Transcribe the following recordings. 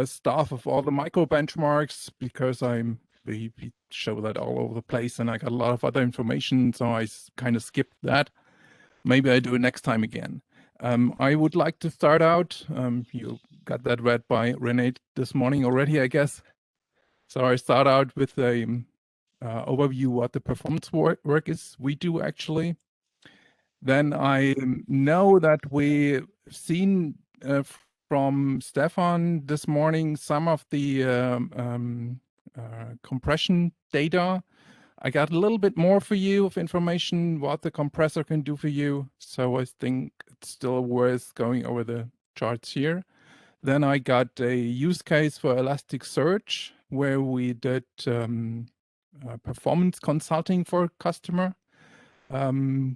stuff of all the micro benchmarks because we show that all over the place, and I got a lot of other information, so I kind of skipped that. Maybe I do it next time again. I would like to start out. You got that read by Renee this morning already, I guess. So I start out with a overview what the performance work is we do actually. Then I know that we've seen from Stefan this morning some of the compression data. I got a little bit more for you of information what the compressor can do for you. So I think it's still worth going over the charts here. Then I got a use case for Elasticsearch where we did performance consulting for a customer,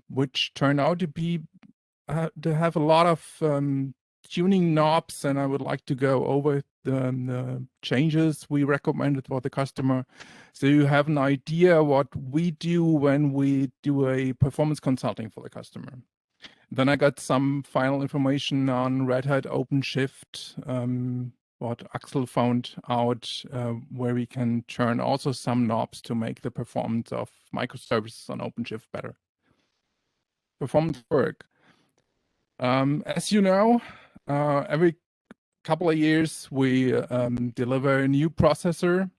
which turned out to be to have a lot of tuning knobs, and I would like to go over the changes we recommended for the customer, so you have an idea what we do when we do a performance consulting for the customer. Then I got some final information on Red Hat Openshift, what Axel found out, where we can turn also some knobs to make the performance of microservices on Openshift better. Performance work. As you know, every couple of years we deliver a new processor.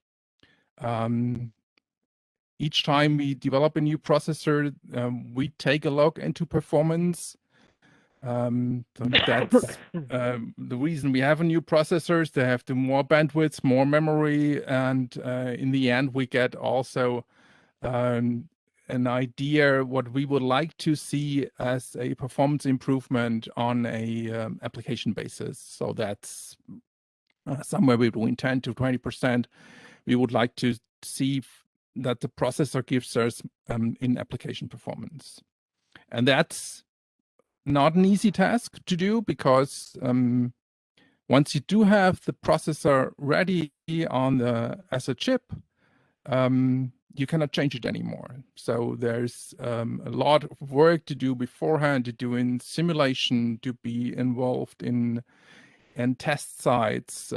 Each time we develop a new processor, we take a look into performance. So that's the reason we have a new processors. They have more bandwidth, more memory, and in the end, we get also an idea what we would like to see as a performance improvement on a application basis. So that's somewhere between 10 to 20%. We would like to see that the processor gives us in application performance. And that's not an easy task to do because once you do have the processor ready on as a chip, you cannot change it anymore. So there's a lot of work to do beforehand, to do in simulation, to be involved in test sites.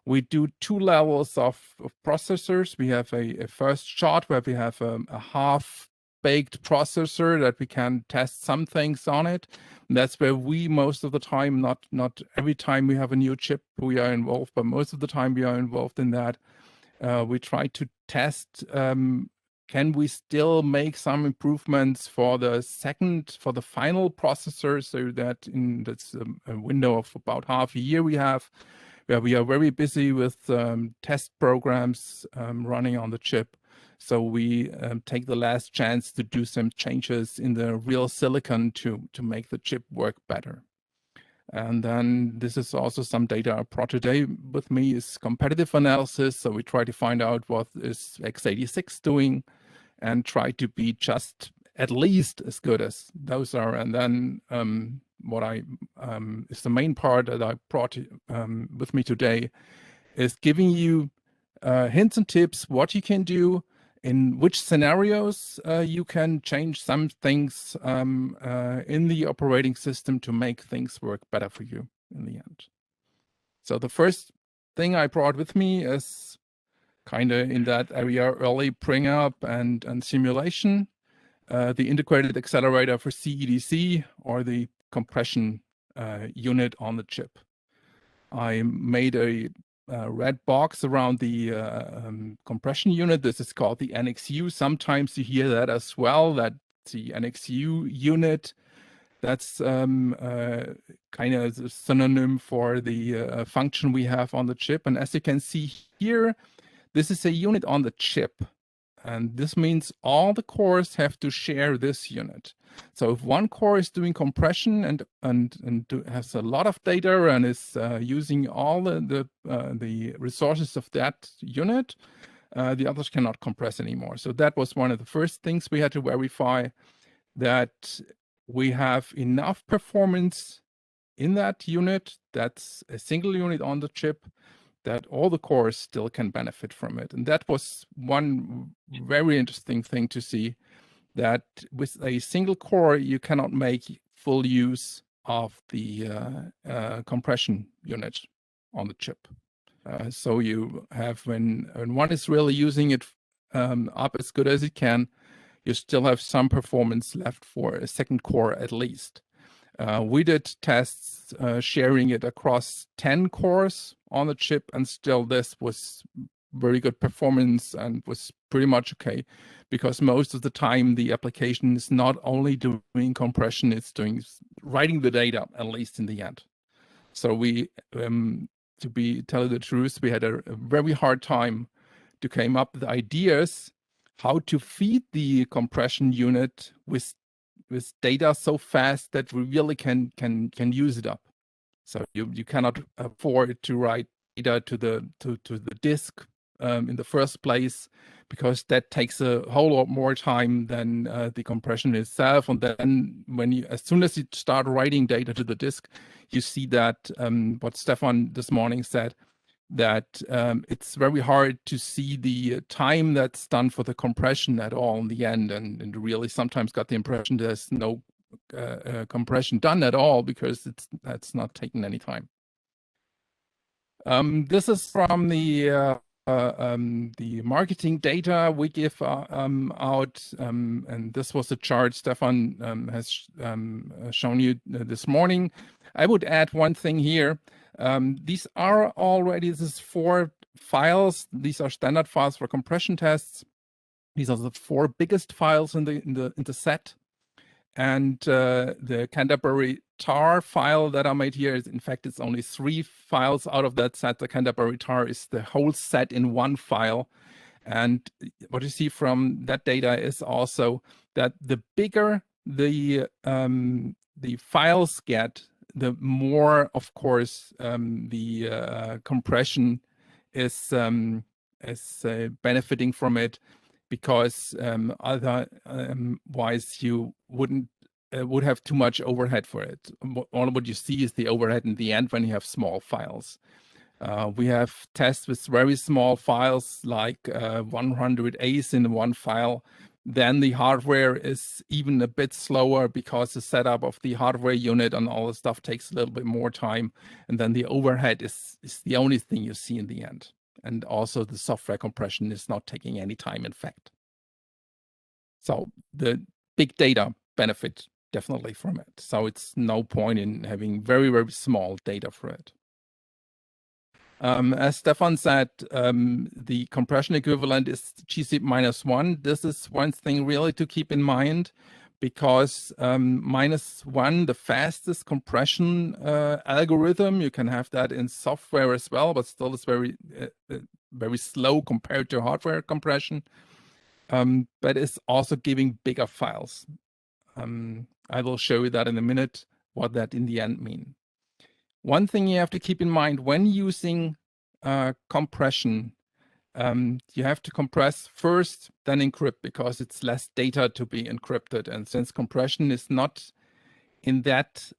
We do two levels of processors. We have a first shot where we have a half-baked processor that we can test some things on it. And that's where we, most of the time, not every time we have a new chip we are involved, but most of the time we are involved in that. We try to test, can we still make some improvements for the final processor, so that in that's a window of about half a year we have, where we are very busy with test programs running on the chip. So we take the last chance to do some changes in the real silicon to make the chip work better. And then this is also some data I brought today with me is competitive analysis. So we try to find out what is x86 doing and try to be just at least as good as those are. And then what is the main part that I brought with me today is giving you hints and tips what you can do, in which scenarios you can change some things in the operating system to make things work better for you in the end. So the first thing I brought with me is kind of in that area, early bring up and simulation, the integrated accelerator for CEDC, or the compression unit on the chip. I made a red box around the compression unit. This is called the NXU. Sometimes you hear that as well, that the NXU unit, that's kind of a synonym for the function we have on the chip. And as you can see here, this is a unit on the chip. And this means all the cores have to share this unit. So if one core is doing compression and has a lot of data and is using all the resources of that unit, the others cannot compress anymore. So that was one of the first things we had to verify, that we have enough performance in that unit, that's a single unit on the chip, that all the cores still can benefit from it. And that was one very interesting thing to see, that with a single core, you cannot make full use of the compression unit. on the chip. So you have, when one is really using it up as good as it can, you still have some performance left for a second core at least. We did tests sharing it across 10 cores on the chip, and still this was very good performance and was pretty much okay, because most of the time the application is not only doing compression, it's doing writing the data, at least in the end. So we, tell you the truth, we had a very hard time to come up with ideas how to feed the compression unit with data so fast that we really can use it up. So you cannot afford to write data to the disk in the first place, because that takes a whole lot more time than the compression itself. And then as soon as you start writing data to the disk, you see that what Stefan this morning said, that it's very hard to see the time that's done for the compression at all in the end, and really sometimes got the impression there's no compression done at all, because that's not taking any time. This is from the marketing data we give out, and this was a chart Stefan has shown you this morning. I would add one thing here. These are already, this is 4 files. These are standard files for compression tests. These are the 4 biggest files in the set. And the Canterbury tar file that I made here is, in fact, it's only 3 files out of that set. The Canterbury tar is the whole set in 1 file. And what you see from that data is also that the bigger the files get, the more, of course, the compression is benefiting from it, because otherwise you would have too much overhead for it. All what you see is the overhead in the end when you have small files. We have tests with very small files, like 100 A's in 1 file. Then the hardware is even a bit slower, because the setup of the hardware unit and all the stuff takes a little bit more time. And then the overhead is the only thing you see in the end. And also the software compression is not taking any time, in fact. So the big data benefit definitely from it. So it's no point in having very, very small data for it. As Stefan said, the compression equivalent is gzip -1. This is one thing really to keep in mind, because -1, the fastest compression algorithm, you can have that in software as well, but still it's very slow compared to hardware compression. But it's also giving bigger files. I will show you that in a minute, what that in the end means. One thing you have to keep in mind when using compression, you have to compress first, then encrypt, because it's less data to be encrypted. And since compression is not in that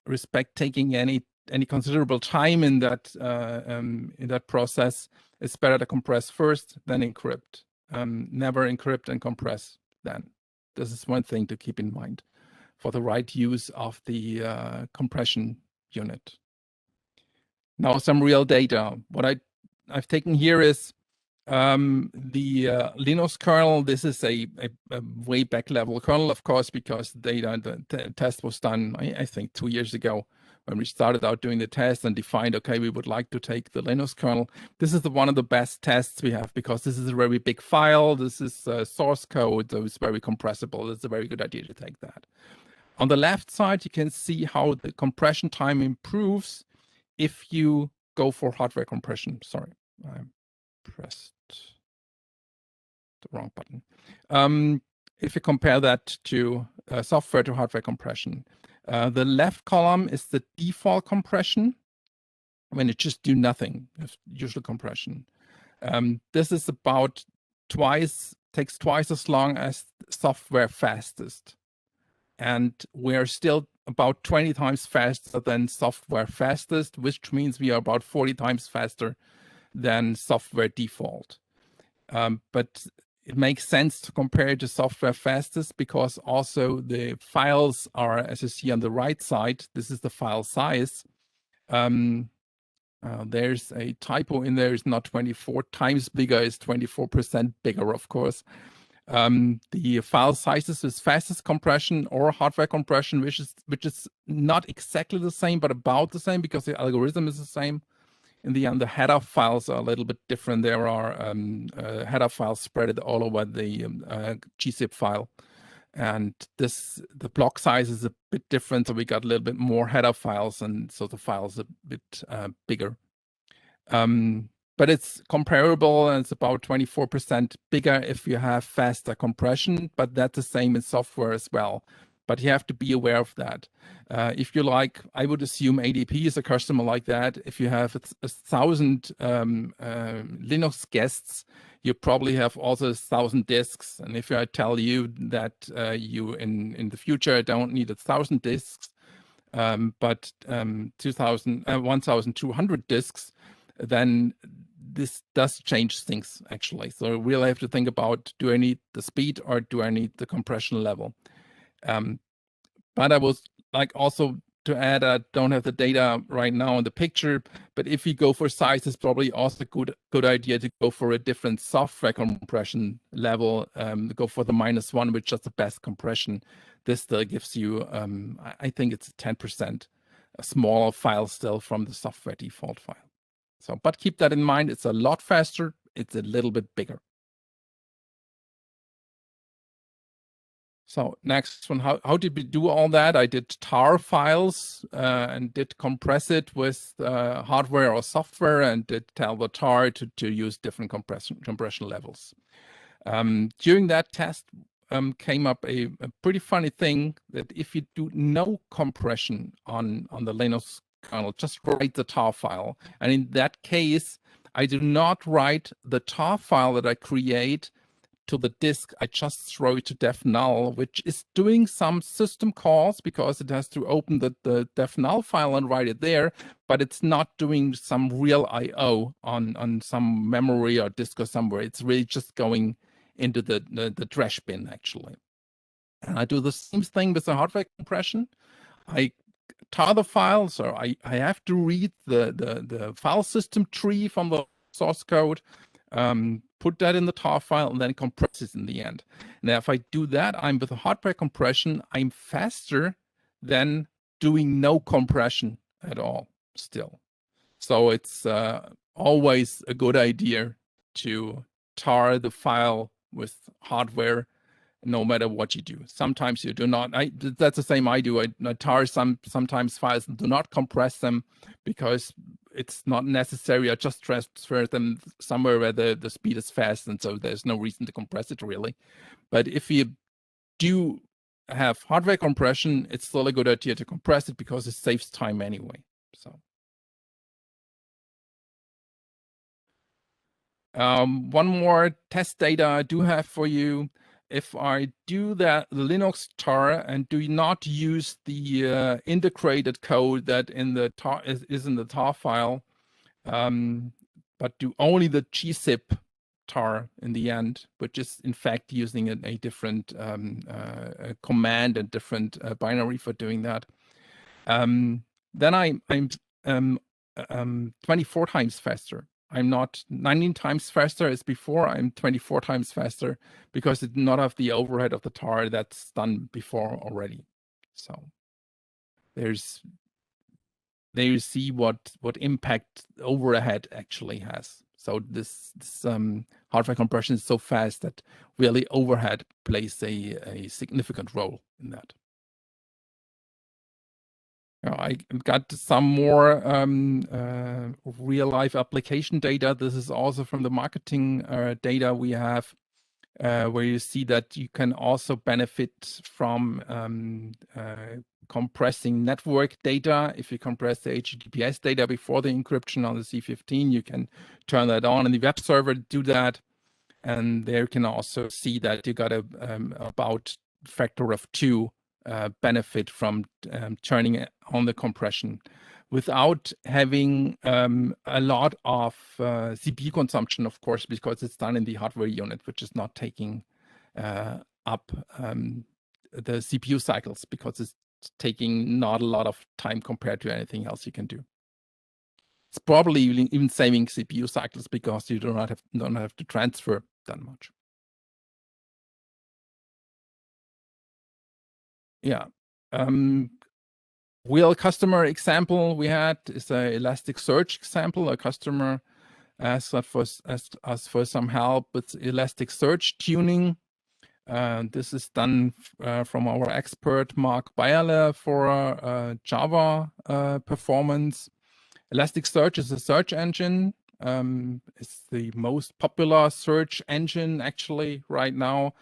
respect taking any considerable time in that process, it's better to compress first, then encrypt. Never encrypt and compress then. This is one thing to keep in mind for the right use of the compression unit. Now some real data. What I've taken here is the Linux kernel. This is a way back level kernel, of course, because the test was done, I think, 2 years ago, when we started out doing the test and defined, okay, we would like to take the Linux kernel. This is one of the best tests we have, because this is a very big file. This is source code, so it's very compressible. It's a very good idea to take that. On the left side, you can see how the compression time improves if you go for hardware compression. Sorry, I pressed the wrong button. If you compare that to software to hardware compression, the left column is the default compression, when it just do nothing, usual compression. This is about takes twice as long as software fastest. And we're still about 20 times faster than software fastest, which means we are about 40 times faster than software default. But it makes sense to compare it to software fastest, because also the files are, as you see on the right side, this is the file size. There's a typo in there. It's not 24 times bigger. It's 24% bigger, of course. The file sizes is fastest compression or hardware compression, which is not exactly the same, but about the same because the algorithm is the same. In the end, the header files are a little bit different. There are header files spread all over the gzip file. And the block size is a bit different. So we got a little bit more header files, and so the file is a bit bigger. But it's comparable, and it's about 24% bigger if you have faster compression, but that's the same in software as well. But you have to be aware of that. If you like, I would assume ADP is a customer like that. If you have 1,000 Linux guests, you probably have also 1,000 disks. And if I tell you that you in the future don't need 1,000 disks, but 1,200 disks, then this does change things actually. So we really have to think about, do I need the speed or do I need the compression level? But I was like also to add, I don't have the data right now in the picture, but if you go for size, it's probably also a good idea to go for a different software compression level, go for the -1, which is the best compression. This still gives you, I think it's 10%, a smaller file still from the software default file. So, but keep that in mind, it's a lot faster, it's a little bit bigger. So next one, how did we do all that? I did tar files and did compress it with hardware or software, and did tell the tar to use different compression levels. During that test came up a pretty funny thing, that if you do no compression on the Linux kernel, just write the tar file. And in that case, I do not write the tar file that I create to the disk. I just throw it to def null, which is doing some system calls because it has to open the def null file and write it there, but it's not doing some real IO on some memory or disk or somewhere. It's really just going into the trash bin actually. And I do the same thing with the hardware compression. I tar the file, so I have to read the file system tree from the source code, put that in the tar file, and then compress it in the end. Now, if I do that, I'm with a hardware compression, I'm faster than doing no compression at all still. So it's always a good idea to tar the file with hardware, no matter what you do. Sometimes you do not. That's the same I do. I tar sometimes files and do not compress them because it's not necessary. I just transfer them somewhere where the speed is fast, and so there's no reason to compress it really. But if you do have hardware compression, it's still a good idea to compress it because it saves time anyway. So. One more test data I do have for you. If I do that Linux tar and do not use the integrated code that in the tar is in the tar file, but do only the gzip tar in the end, which is in fact using a different command and different binary for doing that, then I'm 24 times faster. I'm not 19 times faster as before. I'm 24 times faster because it did not have the overhead of the tar that's done before already. So there you see what impact overhead actually has. So this hardware compression is so fast that really overhead plays a significant role in that. I got some more real life application data. This is also from the marketing data we have, where you see that you can also benefit from compressing network data. If you compress the HTTPS data before the encryption on the C15, you can turn that on in the web server to do that. And there you can also see that you got about factor of 2 benefit from turning on the compression without having a lot of CPU consumption, of course, because it's done in the hardware unit, which is not taking up the CPU cycles because it's taking not a lot of time compared to anything else you can do. It's probably even saving CPU cycles because you don't have to transfer that much. Yeah. Real customer example we had is a Elasticsearch example. A customer asked us for some help with Elasticsearch tuning. This is done from our expert Mark Bayerle for Java performance. Elasticsearch is a search engine. It's the most popular search engine actually right now,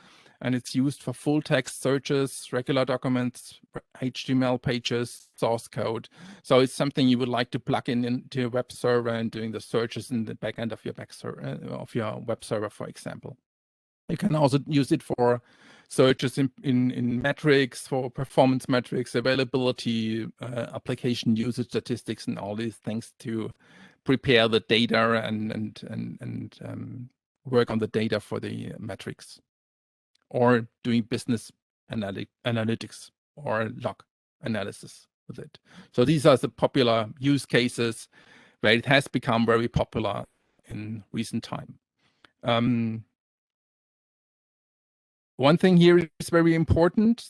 and it's used for full text searches, regular documents, HTML pages, source code. So it's something you would like to plug into your web server and doing the searches in the backend of your web server, for example. You can also use it for searches in metrics, for performance metrics, availability, application usage statistics, and all these things to prepare the data and work on the data for the metrics, or doing business analytics or log analysis with it. So these are the popular use cases where it has become very popular in recent time. One thing here is very important.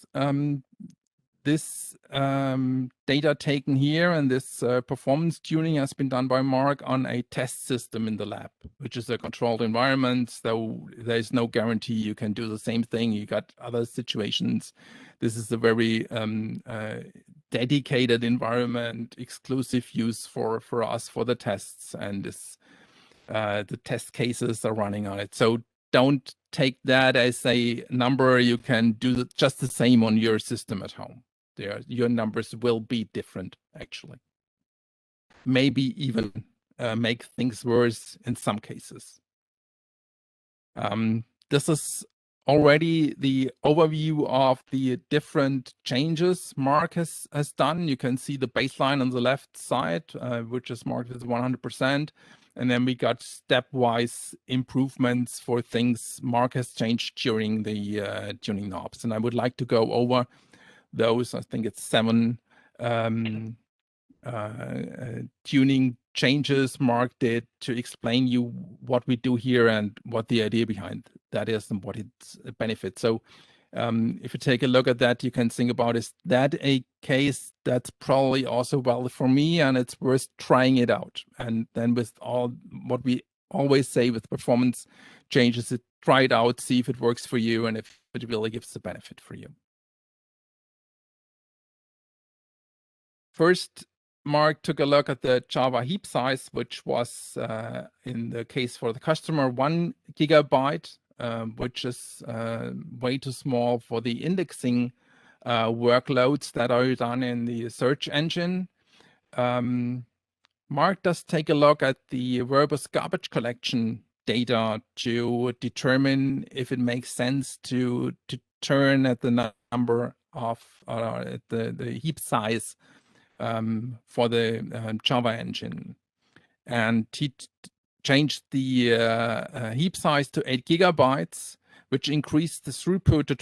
This data taken here and this performance tuning has been done by Mark on a test system in the lab, which is a controlled environment. So there's no guarantee you can do the same thing. You got other situations. This is a very dedicated environment, exclusive use for us for the tests, and this the test cases are running on it. So don't take that as a number. You can do just the same on your system at home. Your numbers will be different, actually. Maybe even make things worse in some cases. This is already the overview of the different changes Mark has done. You can see the baseline on the left side, which is marked as 100%. And then we got stepwise improvements for things Mark has changed during the tuning knobs. And I would like to go over those. I think it's 7 tuning changes Mark did to explain you what we do here and what the idea behind that is and what its benefits. So if you take a look at that, you can think about, is that a case that's probably also valid for me and it's worth trying it out? And then with all what we always say with performance changes, try it out, see if it works for you and if it really gives the benefit for you. First, Mark took a look at the Java heap size, which was in the case for the customer 1 gigabyte, which is way too small for the indexing workloads that are done in the search engine. Mark does take a look at the verbose garbage collection data to determine if it makes sense to turn at the number of the heap size for the Java engine. And he changed the heap size to 8 gigabytes, which increased the throughput to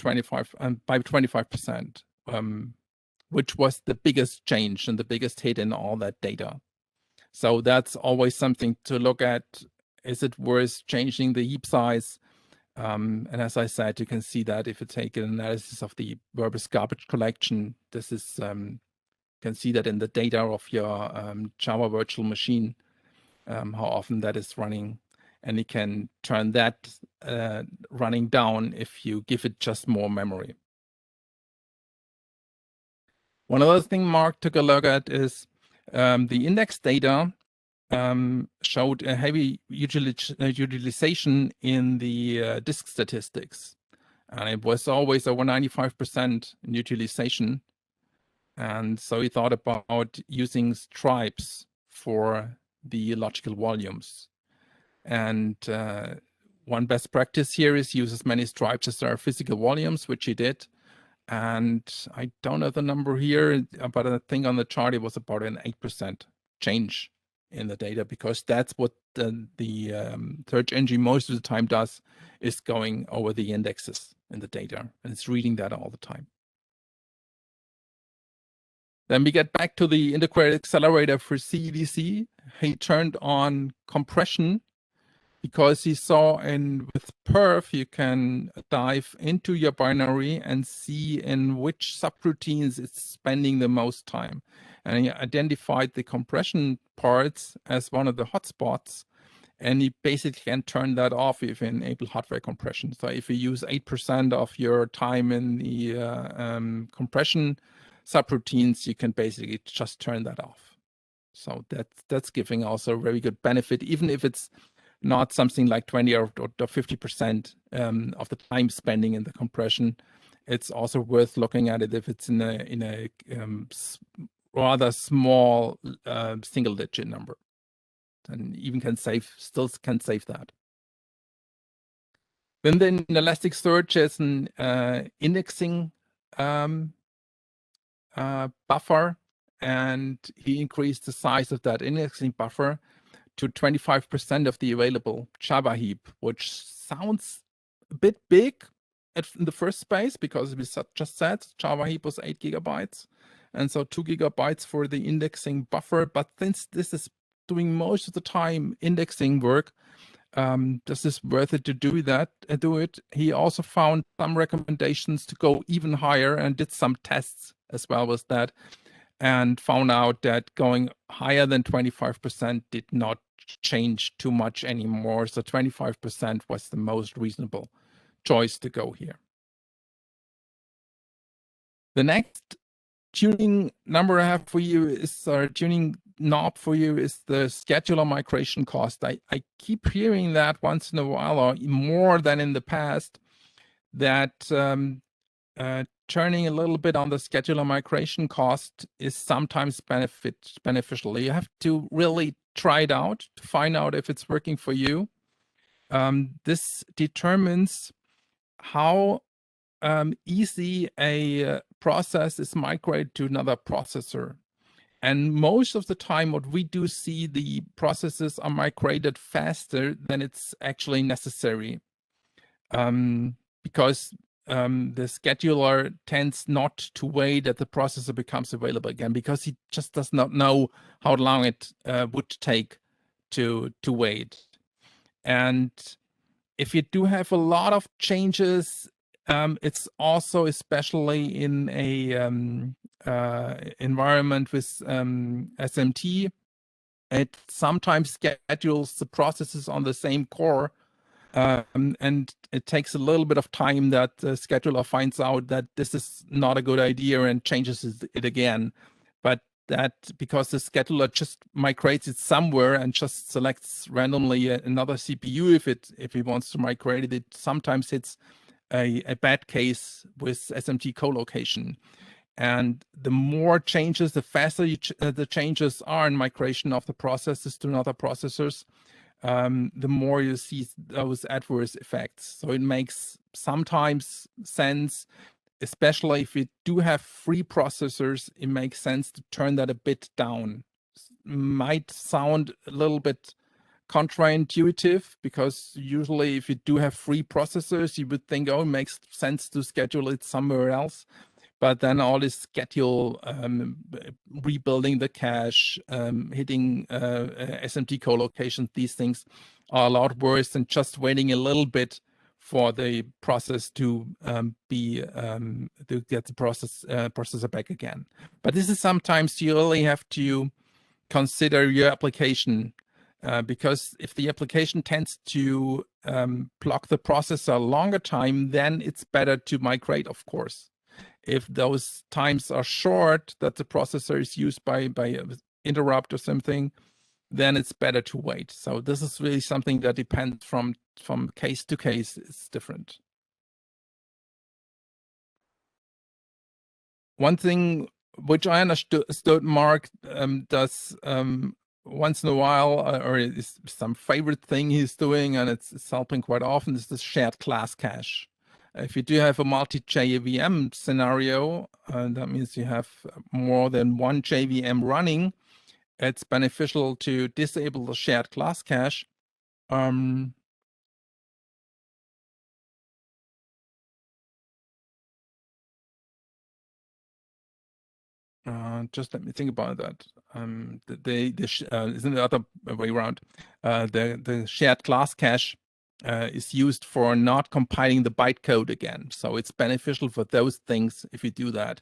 by 25%, which was the biggest change and the biggest hit in all that data. So that's always something to look at. Is it worth changing the heap size? And as I said, you can see that if you take an analysis of the verbose garbage collection, this is you can see that in the data of your Java virtual machine, how often that is running. And you can turn that running down if you give it just more memory. One other thing Mark took a look at is the index data showed a heavy utilization in the disk statistics. And it was always over 95% in utilization. And so he thought about using stripes for the logical volumes. And one best practice here is use as many stripes as there are physical volumes, which he did. And I don't know the number here, but I think on the chart it was about an 8% change in the data, because that's what the search engine most of the time does, is going over the indexes in the data, and it's reading that all the time. Then we get back to the integrated accelerator for CDC. He turned on compression because he saw with perf, you can dive into your binary and see in which subroutines it's spending the most time. And he identified the compression parts as one of the hotspots. And you basically can turn that off if you enable hardware compression. So if you use 8% of your time in the compression subroutines, you can basically just turn that off. So that's giving also a very good benefit, even if it's not something like 20 or 50% of the time spending in the compression. It's also worth looking at it if it's in a rather small single-digit number. And even still can save that. Then in Elasticsearch is an indexing buffer, and he increased the size of that indexing buffer to 25% of the available Java heap, which sounds a bit big in the first space because we just said Java heap was 8 gigabytes, and so 2 gigabytes for the indexing buffer. But since this is doing most of the time indexing work, this is worth it to do it. He also found some recommendations to go even higher and did some tests as well with that, and found out that going higher than 25% did not change too much anymore. So 25% was the most reasonable choice to go here. The next tuning number I have for you is, or tuning knob for you, is the scheduler migration cost. I keep hearing that once in a while, or more than in the past, that turning a little bit on the scheduler migration cost is sometimes beneficial. You have to really try it out to find out if it's working for you. This determines how easy a process is migrated to another processor. And most of the time, what we do see, the processes are migrated faster than it's actually necessary. Because the scheduler tends not to wait that the processor becomes available again, because he just does not know how long it would take to wait. And if you do have a lot of changes, it's also, especially in a environment with SMT, it sometimes schedules the processes on the same core, and it takes a little bit of time that the scheduler finds out that this is not a good idea and changes it again. But that, because the scheduler just migrates it somewhere and just selects randomly another CPU if he wants to migrate it, it sometimes hits a bad case with SMT co-location. And the more changes, the faster the changes are in migration of the processes to other processors, the more you see those adverse effects. So it makes sometimes sense, especially if you do have free processors, it makes sense to turn that a bit down. Might sound a little bit counterintuitive, because usually if you do have free processors, you would think, oh, it makes sense to schedule it somewhere else. But then all this schedule, rebuilding the cache, hitting SMT co-location, these things are a lot worse than just waiting a little bit for the process to get the processor back again. But this is sometimes you really have to consider your application, because if the application tends to block the processor a longer time, then it's better to migrate, of course. If those times are short, that the processor is used by an interrupt or something, then it's better to wait. So this is really something that depends from case to case. It's different. One thing which I understood Mark does once in a while, or is some favorite thing he's doing, and it's helping quite often, is this shared class cache. If you do have a multi-JVM scenario, that means you have more than one JVM running, it's beneficial to disable the shared class cache. Just let me think about that. Isn't the other way around? The shared class cache is used for not compiling the bytecode again. So it's beneficial for those things if you do that.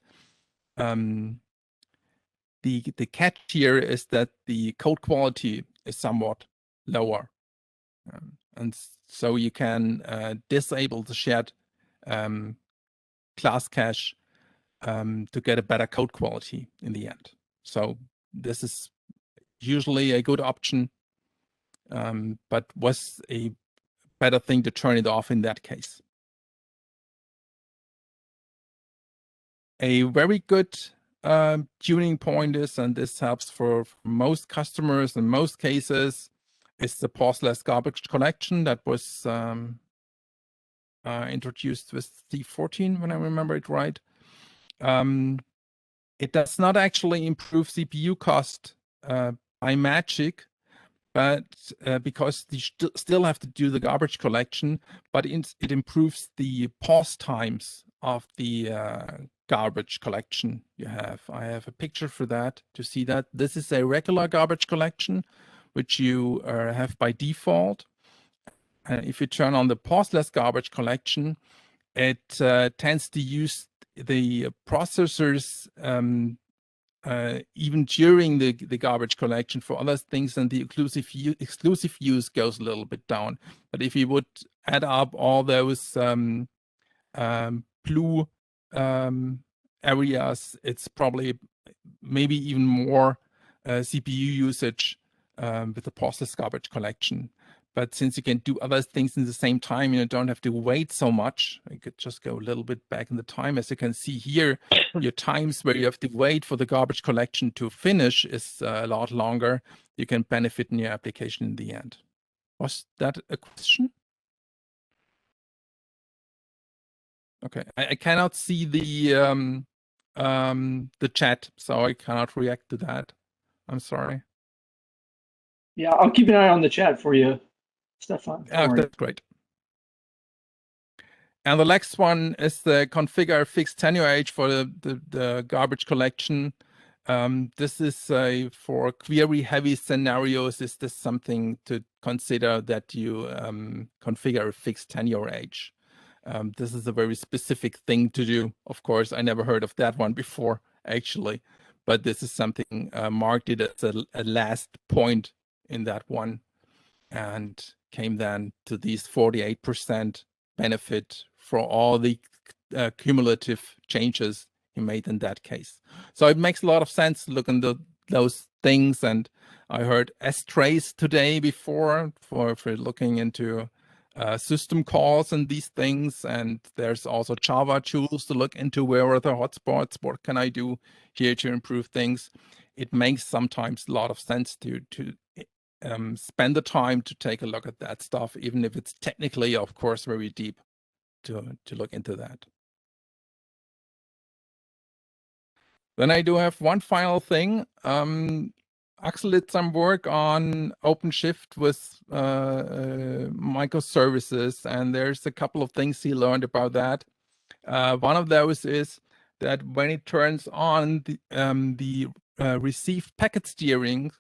The catch here is that the code quality is somewhat lower. And so you can disable the shared class cache to get a better code quality in the end. So this is usually a good option, but was a better thing to turn it off in that case. A very good tuning point is, and this helps for most customers in most cases, is the Pauseless garbage collection that was introduced with C14, when I remember it right. It does not actually improve CPU cost by magic, but because you still have to do the garbage collection, but it improves the pause times of the garbage collection you have. I have a picture for that to see that. This is a regular garbage collection, which you have by default. If you turn on the pauseless garbage collection, it tends to use the processors even during the garbage collection for other things, and the exclusive use goes a little bit down. But if you would add up all those blue areas, it's probably maybe even more CPU usage with the process garbage collection. But since you can do other things in the same time, you don't have to wait so much. I could just go a little bit back in the time. As you can see here, your times where you have to wait for the garbage collection to finish is a lot longer. You can benefit in your application in the end. Was that a question? Okay, I cannot see the chat, so I cannot react to that. I'm sorry. Yeah, I'll keep an eye on the chat for you, Stefan. That's great. And the next one is the configure fixed tenure age for the garbage collection. This is for query heavy scenarios. Is this something to consider, that you configure a fixed tenure age? This is a very specific thing to do. Of course, I never heard of that one before, actually, but this is something marked it as a last point in that one, and came then to these 48% benefit for all the cumulative changes you made in that case. So it makes a lot of sense to look into those things. And I heard strace today before for looking into system calls and these things. And there's also Java tools to look into where are the hotspots, what can I do here to improve things. It makes sometimes a lot of sense to spend the time to take a look at that stuff, even if it's technically, of course, very deep to look into that. Then I do have one final thing. Axel did some work on Openshift with microservices, and there's a couple of things he learned about that. One of those is that when it turns on the received packet steering,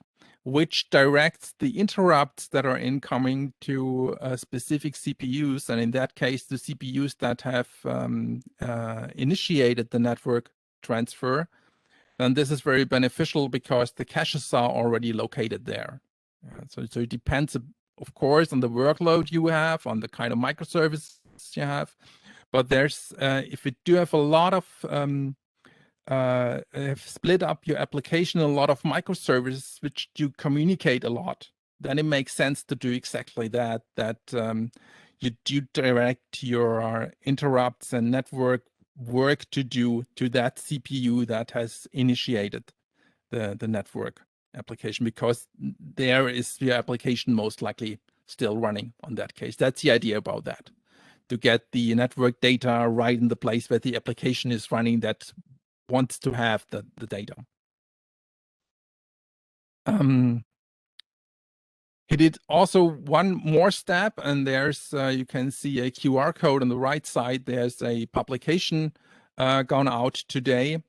which directs the interrupts that are incoming to specific CPUs, and in that case, the CPUs that have initiated the network transfer, then this is very beneficial because the caches are already located there. So it depends, of course, on the workload you have, on the kind of microservices you have. But there's, if you do have a lot of, have split up your application in a lot of microservices which do communicate a lot, then it makes sense to do exactly that, you do direct your interrupts and network work to do to that CPU that has initiated the network application, because there is your application most likely still running on that case. That's the idea about that, to get the network data right in the place where the application is running that wants to have the data. He did also one more step, and there's you can see a QR code on the right side. There's a publication gone out today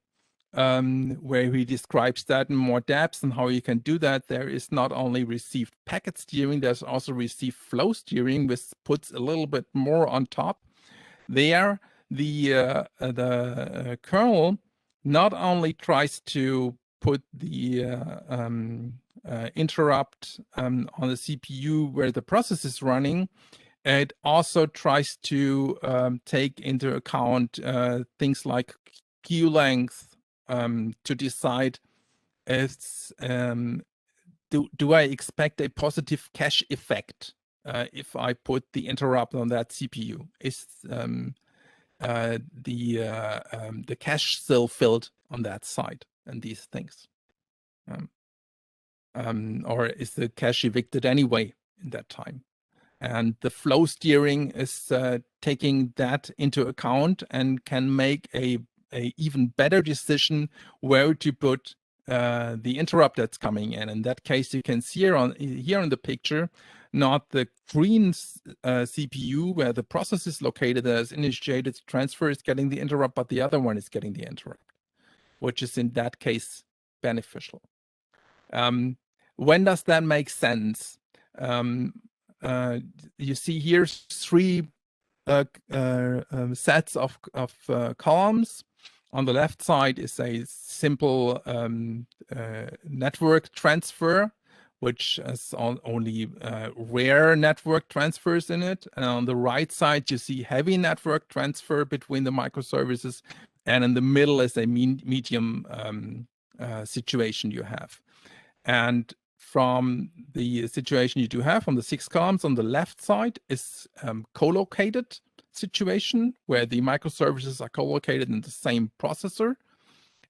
where he describes that in more depth and how you can do that. There is not only received packet steering, there's also received flow steering, which puts a little bit more on top. There, the kernel not only tries to put the interrupt on the CPU where the process is running, it also tries to take into account things like queue length, to decide if do I expect a positive cache effect if I put the interrupt on that CPU? Is the cache still filled on that side and these things? Or is the cache evicted anyway in that time? And the flow steering is taking that into account and can make a even better decision where to put the interrupt that's coming in. In that case, you can see here on the picture, not the green CPU where the process is located as initiated transfer is getting the interrupt, but the other one is getting the interrupt, which is in that case beneficial. When does that make sense? You see here 3 sets of columns. On the left side is a simple network transfer, which has only rare network transfers in it. And on the right side, you see heavy network transfer between the microservices. And in the middle is a medium situation you have. And from the situation you do have on the 6 columns on the left side is co-located situation where the microservices are co-located in the same processor.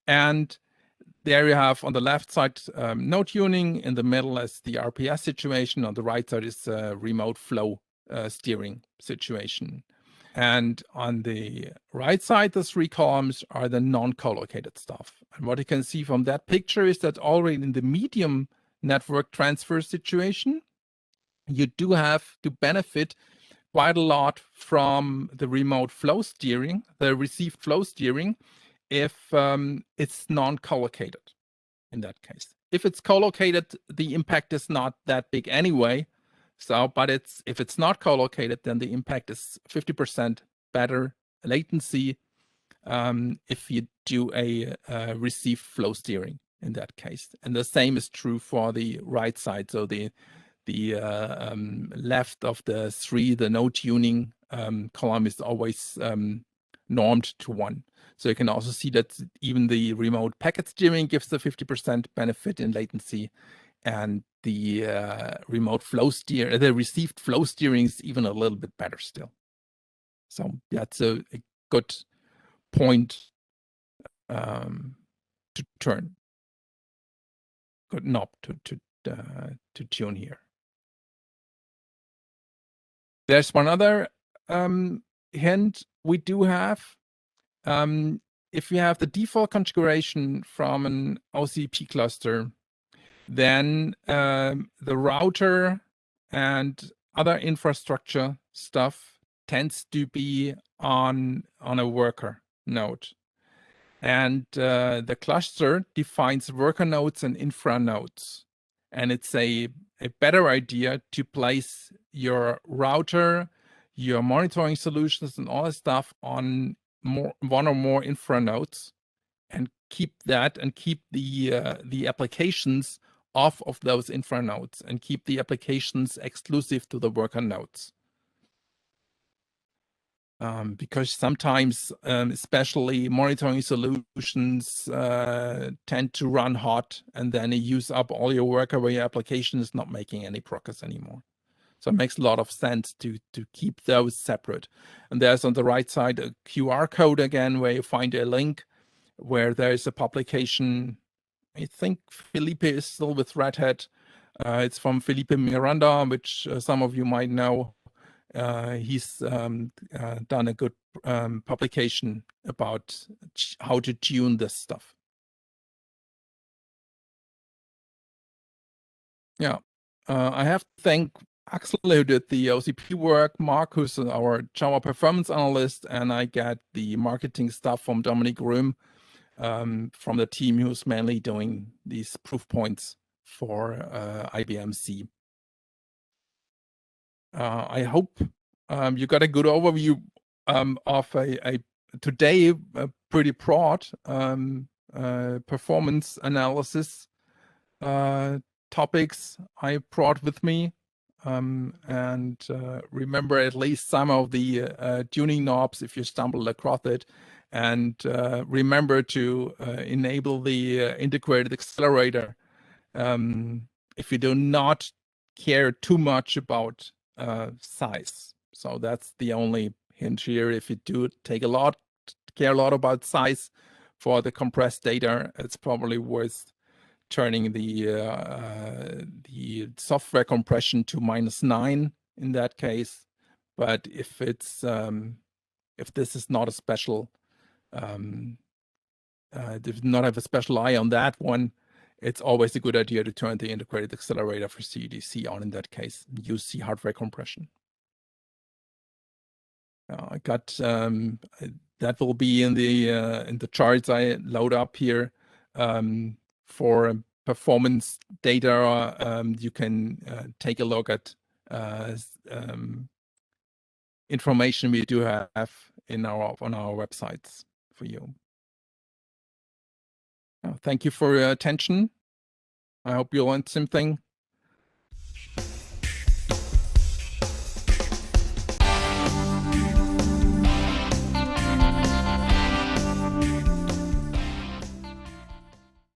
And there you have on the left side no tuning, in the middle is the RPS situation, on the right side is remote flow steering situation. And on the right side, the 3 columns are the non-co-located stuff. And what you can see from that picture is that already in the medium network transfer situation, you do have to benefit quite a lot from the remote flow steering, the received flow steering, if it's non-collocated in that case. If it's collocated, the impact is not that big anyway. So, but if it's not collocated, then the impact is 50% better latency if you do a receive flow steering in that case. And the same is true for the right side. So the left of the 3, the no tuning column is always normed to 1. So you can also see that even the remote packet steering gives the 50% benefit in latency, and the remote flow steer, the received flow steering is even a little bit better still. So that's a good point to turn, good knob to tune here. There's one other hint we do have. If you have the default configuration from an OCP cluster, then the router and other infrastructure stuff tends to be on a worker node. And the cluster defines worker nodes and infra nodes. And it's a better idea to place your router, your monitoring solutions and all that stuff on one or more infra nodes, and keep that and keep the applications off of those infra nodes and keep the applications exclusive to the worker nodes. Because sometimes, especially monitoring solutions tend to run hot, and then you use up all your worker where your application is not making any progress anymore. So it makes a lot of sense to keep those separate. And there's on the right side a QR code again, where you find a link where there is a publication. I think Felipe is still with Red Hat. It's from Felipe Miranda, which some of you might know. He's done a good publication about how to tune this stuff. Yeah, I have to thank Axel, who did the OCP work, Mark, who's our Java performance analyst, and I get the marketing stuff from Dominic Röhm. from the team who's mainly doing these proof points for IBM C. I hope you got a good overview of a today pretty broad performance analysis topics I brought with me. And remember at least some of the tuning knobs if you stumbled across it. And remember to enable the integrated accelerator if you do not care too much about size. So that's the only hint here. If you do care a lot about size for the compressed data, it's probably worth turning the software compression to -9 in that case. But if it's if this is not a special did not have a special eye on that one, it's always a good idea to turn the integrated accelerator for CDC on in that case. Use C hardware compression. I got that will be in the charts I load up here for performance data. You can take a look at information we do have on our websites for you. Thank you for your attention. I hope you learned something.